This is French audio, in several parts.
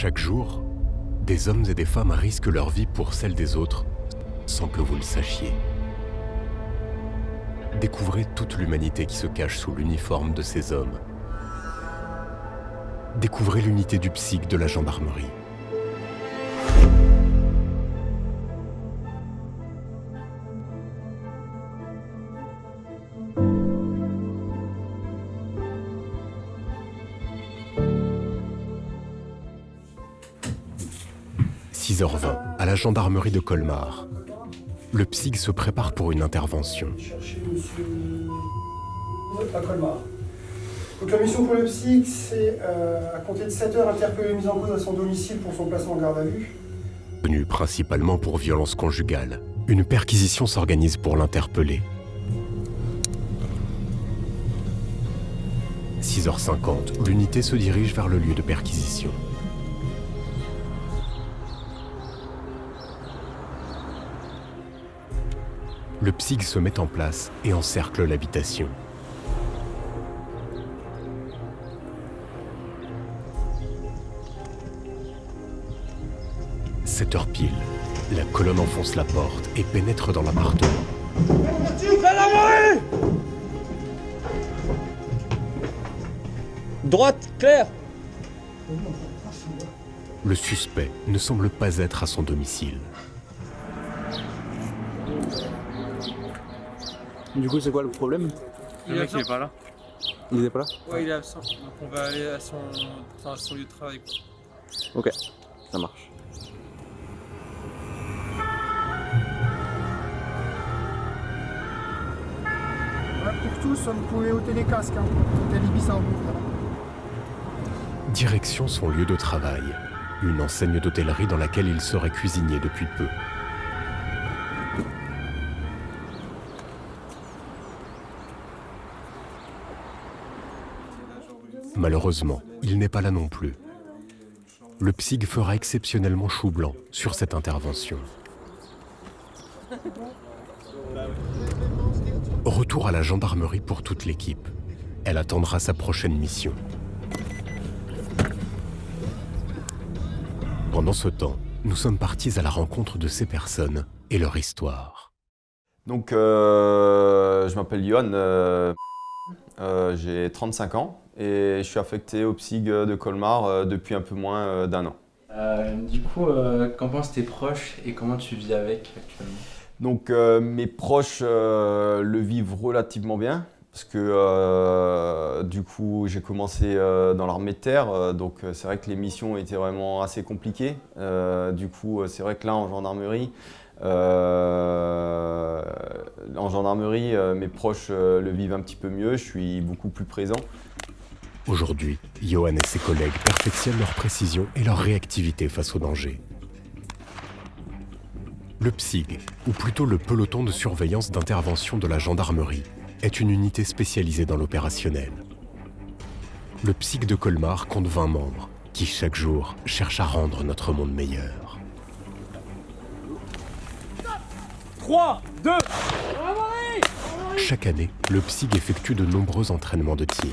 Chaque jour, des hommes et des femmes risquent leur vie pour celle des autres sans que vous le sachiez. Découvrez toute l'humanité qui se cache sous l'uniforme de ces hommes. Découvrez l'unité du PSIC de la gendarmerie. « 6h20, à la gendarmerie de Colmar. Le PSIC se prépare pour une intervention. À Colmar. Donc la mission pour le PSIC, c'est à compter de 7h interpeller mise en cause à son domicile pour son placement en garde à vue. Tenu principalement pour violence conjugale, une perquisition s'organise pour l'interpeller. 6h50, l'unité se dirige vers le lieu de perquisition. Le PSIC se met en place et encercle l'habitation. « 7h pile, la colonne enfonce la porte et pénètre dans l'appartement. Droite, claire. Le suspect ne semble pas être à son domicile. Du coup, c'est quoi le problème? Le mec il est pas là. Il est pas là? Ouais, il est absent. Donc on va aller à son lieu de travail, quoi. Ok, ça marche. Ouais, pour tous, vous pouvez ôter les casques. Hôtel Ibiza en bout. Direction son lieu de travail, une enseigne d'hôtellerie dans laquelle il serait cuisinier depuis peu. Malheureusement, il n'est pas là non plus. Le PSIC fera exceptionnellement chou blanc sur cette intervention. Retour à la gendarmerie pour toute l'équipe. Elle attendra sa prochaine mission. Pendant ce temps, nous sommes partis à la rencontre de ces personnes et leur histoire. Donc, je m'appelle Yohan, j'ai 35 ans et je suis affecté au PSIC de Colmar depuis un peu moins d'un an. Du coup, qu'en pensent tes proches et comment tu vis avec actuellement? Donc, mes proches le vivent relativement bien parce que du coup, j'ai commencé dans l'armée de terre, donc c'est vrai que les missions étaient vraiment assez compliquées. Du coup, c'est vrai que là, en gendarmerie, mes proches le vivent un petit peu mieux, je suis beaucoup plus présent. Aujourd'hui, Yohan et ses collègues perfectionnent leur précision et leur réactivité face au danger. Le PSIG, ou plutôt le peloton de surveillance d'intervention de la gendarmerie, est une unité spécialisée dans l'opérationnel. Le PSIG de Colmar compte 20 membres, qui chaque jour cherchent à rendre notre monde meilleur. 3, 2. Chaque année, le PSIG effectue de nombreux entraînements de tir.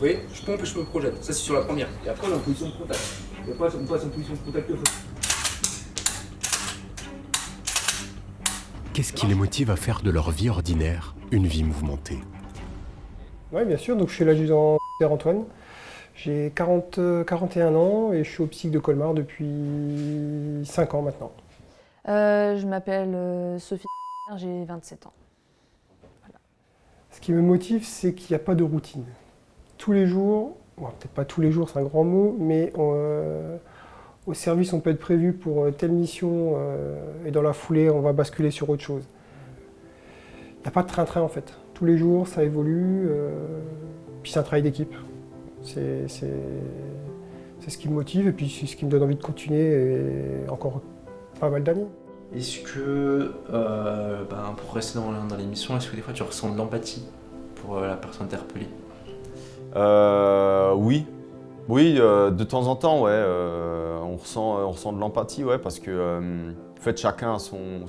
Oui, je pompe et je me projette. Ça, c'est sur la première. Et après, on est en position de contact. Et après, on passe en position de contact. Qu'est-ce qui les motive à faire de leur vie ordinaire une vie mouvementée? Oui, bien sûr. Donc, je suis l'adjudant Antoine. J'ai 41 ans et je suis au PSIC de Colmar depuis 5 ans maintenant. Je m'appelle Sophie, j'ai 27 ans. Voilà. Ce qui me motive, c'est qu'il n'y a pas de routine. Tous les jours, bon, peut-être pas tous les jours, c'est un grand mot, mais au service, on peut être prévu pour telle mission et dans la foulée, on va basculer sur autre chose. Il n'y a pas de train-train en fait. Tous les jours, ça évolue, puis c'est un travail d'équipe. C'est ce qui me motive et puis c'est ce qui me donne envie de continuer et encore pas mal d'années. Est-ce que, pour rester dans l'émission, est-ce que des fois tu ressens de l'empathie pour la personne interpellée? Oui, de temps en temps, ouais, on ressent de l'empathie, ouais, parce que en fait, chacun a son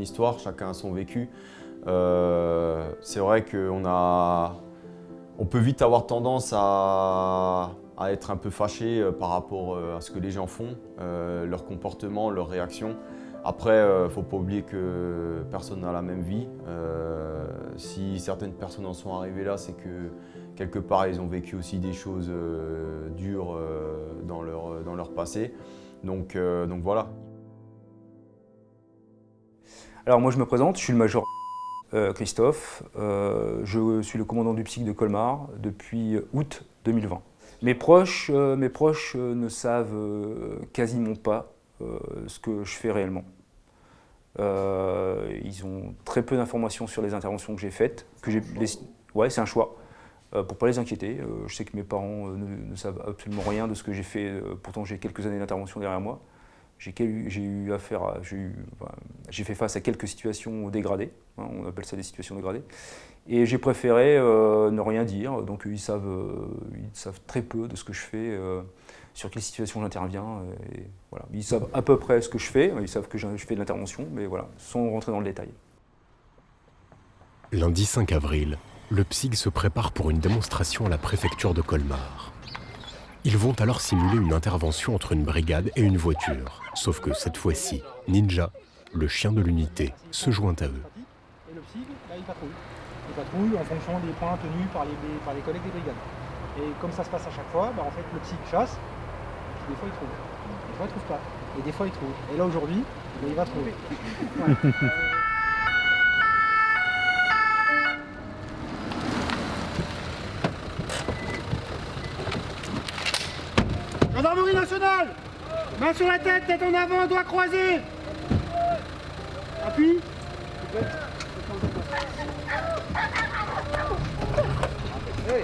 histoire, chacun a son vécu. C'est vrai qu'on peut vite avoir tendance à à être un peu fâché par rapport à ce que les gens font, leur comportement, leurs réactions. Après, il ne faut pas oublier que personne n'a la même vie. Si certaines personnes en sont arrivées là, c'est que quelque part, ils ont vécu aussi des choses dures dans leur passé. Donc voilà. Alors moi je me présente, je suis le major Christophe, je suis le commandant du PSIC de Colmar depuis août 2020. Mes proches ne savent quasiment pas ce que je fais réellement. Ils ont très peu d'informations sur les interventions que j'ai faites. Ouais, c'est un choix, pour ne pas les inquiéter. Je sais que mes parents ne savent absolument rien de ce que j'ai fait, pourtant j'ai quelques années d'intervention derrière moi. J'ai fait face à quelques situations dégradées, hein, on appelle ça des situations dégradées, et j'ai préféré ne rien dire, donc ils savent très peu de ce que je fais, sur quelles situations j'interviens, et voilà. Ils savent à peu près ce que je fais, ils savent que je fais de l'intervention, mais voilà, sans rentrer dans le détail. Lundi 5 avril, le PSIG se prépare pour une démonstration à la préfecture de Colmar. Ils vont alors simuler une intervention entre une brigade et une voiture. Sauf que cette fois-ci, Ninja, le chien de l'unité, se joint à eux. Et le PSIG, là, il patrouille. Il patrouille en fonction des points tenus par les collègues des brigades. Et comme ça se passe à chaque fois, en fait, le PSIG chasse, et puis des fois il trouve. Des fois il trouve pas. Et des fois il trouve. Et là aujourd'hui, il va trouver. Ouais. Gendarmerie nationale! Main sur la tête, tête en avant, doigts croisés! Appuie! Hey.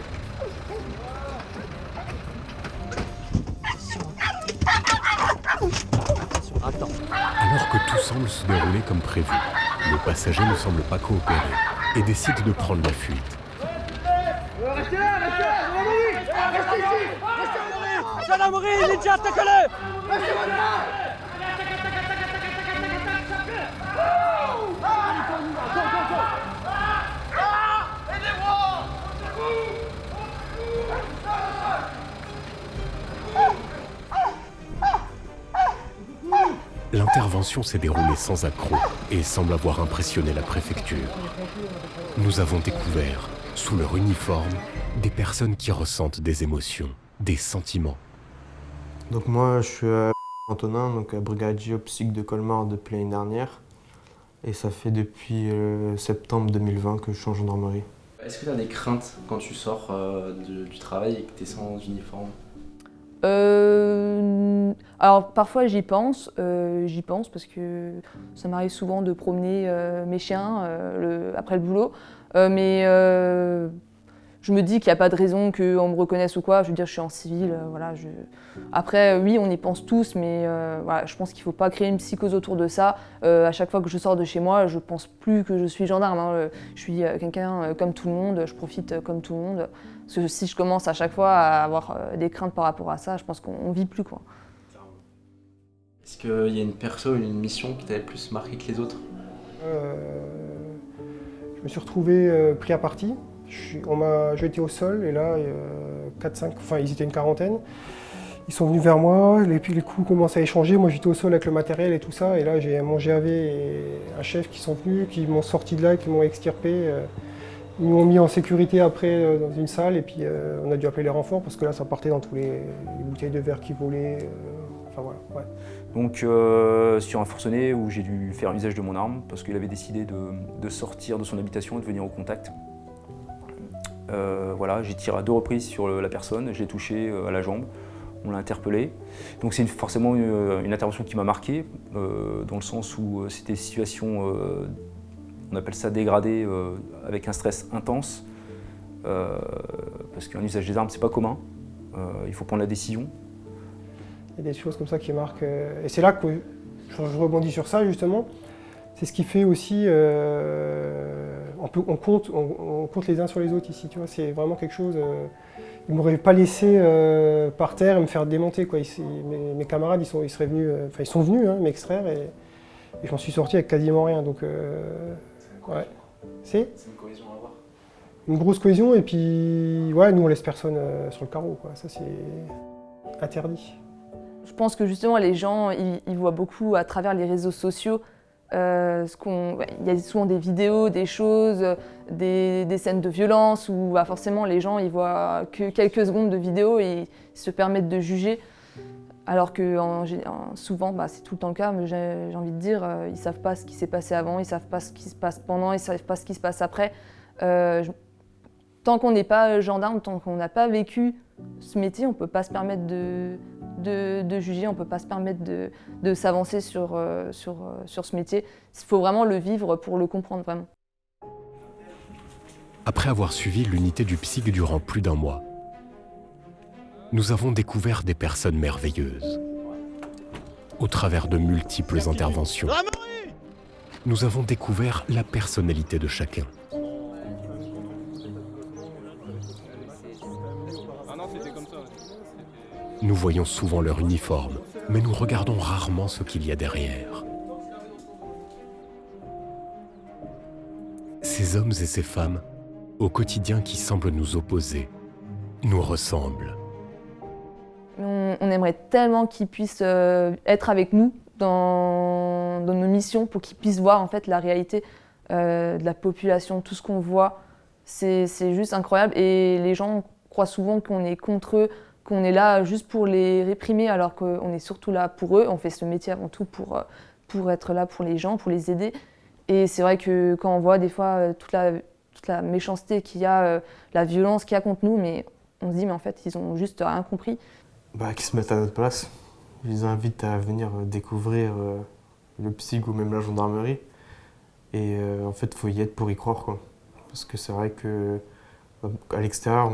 Alors que tout semble se dérouler comme prévu, le passager ne semble pas coopérer et décide de prendre la fuite. Restez là, restez ici! Gendarmerie, Ninja, attaque-le! L'intervention s'est déroulée sans accroc et semble avoir impressionné la préfecture. Nous avons découvert, sous leur uniforme, des personnes qui ressentent des émotions, des sentiments. Donc moi, je suis Antonin, donc brigadier au PSIC de Colmar depuis l'année dernière. Et ça fait depuis septembre 2020 que je suis en gendarmerie. Est-ce que tu as des craintes quand tu sors du travail et que tu es sans uniforme? Alors parfois j'y pense parce que ça m'arrive souvent de promener mes chiens après le boulot, mais je me dis qu'il n'y a pas de raison qu'on me reconnaisse ou quoi. Je veux dire, je suis en civil, voilà. Après, oui, on y pense tous, mais voilà, je pense qu'il ne faut pas créer une psychose autour de ça. À chaque fois que je sors de chez moi, je ne pense plus que je suis gendarme, hein. Je suis quelqu'un comme tout le monde, je profite comme tout le monde. Parce que si je commence à chaque fois à avoir des craintes par rapport à ça, je pense qu'on ne vit plus, quoi. Est-ce qu'il y a une perso, une mission qui t'avait plus marqué que les autres? Je me suis retrouvé pris à partie. On m'a jeté au sol et là, 4-5, enfin ils étaient une quarantaine. Ils sont venus vers moi, et puis les coups commencent à échanger. Moi j'étais au sol avec le matériel et tout ça. Et là j'ai mon GAV et un chef qui sont venus, qui m'ont sorti de là, qui m'ont extirpé. Ils m'ont mis en sécurité après dans une salle et puis on a dû appeler les renforts parce que là ça partait dans tous les bouteilles de verre qui volaient. Enfin voilà, ouais. Donc sur un forcené où j'ai dû faire usage de mon arme parce qu'il avait décidé de sortir de son habitation et de venir au contact. Voilà, j'ai tiré à 2 reprises sur la personne, je l'ai touché à la jambe, on l'a interpellé. Donc c'est forcément une intervention qui m'a marqué, dans le sens où c'était une situation, on appelle ça dégradée, avec un stress intense, parce qu'un usage des armes c'est pas commun, il faut prendre la décision. Il y a des choses comme ça qui marquent, et c'est là que je rebondis sur ça justement. C'est ce qui fait aussi, on compte les uns sur les autres ici, tu vois, c'est vraiment quelque chose, ils ne m'auraient pas laissé par terre et me faire démonter, quoi. Mes camarades, ils sont venus hein, m'extraire et je m'en suis sorti avec quasiment rien, donc ouais. C'est une cohésion à avoir. une grosse cohésion et puis ouais, nous on laisse personne sur le carreau, quoi. Ça c'est interdit. Je pense que justement les gens ils voient beaucoup à travers les réseaux sociaux. Il y a souvent des vidéos, des choses, des scènes de violence où bah, forcément les gens ils voient que quelques secondes de vidéo et ils se permettent de juger. Alors que souvent, bah, c'est tout le temps le cas, mais j'ai envie de dire, ils ne savent pas ce qui s'est passé avant, ils ne savent pas ce qui se passe pendant, ils ne savent pas ce qui se passe après. Tant qu'on n'est pas gendarme, tant qu'on n'a pas vécu ce métier, on ne peut pas se permettre de juger, on ne peut pas se permettre de s'avancer sur ce métier. Il faut vraiment le vivre pour le comprendre vraiment. Après avoir suivi l'unité du PSIC durant plus d'1 mois, nous avons découvert des personnes merveilleuses. Au travers de multiples interventions, nous avons découvert la personnalité de chacun. Nous voyons souvent leur uniforme, mais nous regardons rarement ce qu'il y a derrière. Ces hommes et ces femmes, au quotidien qui semblent nous opposer, nous ressemblent. On aimerait tellement qu'ils puissent être avec nous dans nos missions pour qu'ils puissent voir en fait la réalité de la population, tout ce qu'on voit. C'est juste incroyable et les gens croient souvent qu'on est contre eux, qu'on est là juste pour les réprimer alors qu'on est surtout là pour eux. On fait ce métier avant tout pour être là pour les gens, pour les aider. Et c'est vrai que quand on voit des fois toute la méchanceté qu'il y a, la violence qu'il y a contre nous, mais on se dit mais en fait ils ont juste rien compris. Bah, qui se mettent à notre place. Je les invite à venir découvrir le PSIC ou même la gendarmerie. Et en fait, il faut y être pour y croire, quoi. Parce que c'est vrai qu'à l'extérieur,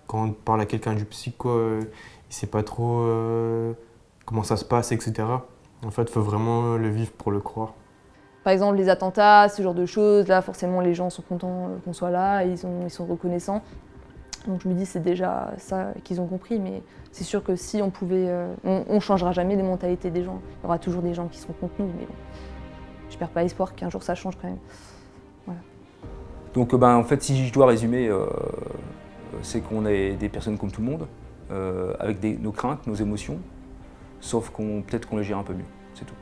quand on parle à quelqu'un du PSIC, quoi, il ne sait pas trop comment ça se passe, etc. En fait, il faut vraiment le vivre pour le croire. Par exemple, les attentats, ce genre de choses, là, forcément, les gens sont contents qu'on soit là, ils sont reconnaissants. Donc je me dis c'est déjà ça qu'ils ont compris, mais c'est sûr que si on pouvait, on changera jamais les mentalités des gens. Il y aura toujours des gens qui seront contre nous, mais bon, je perds pas espoir qu'un jour ça change quand même. Voilà. Donc en fait, si je dois résumer, c'est qu'on est des personnes comme tout le monde, avec nos craintes, nos émotions, sauf peut-être qu'on les gère un peu mieux, c'est tout.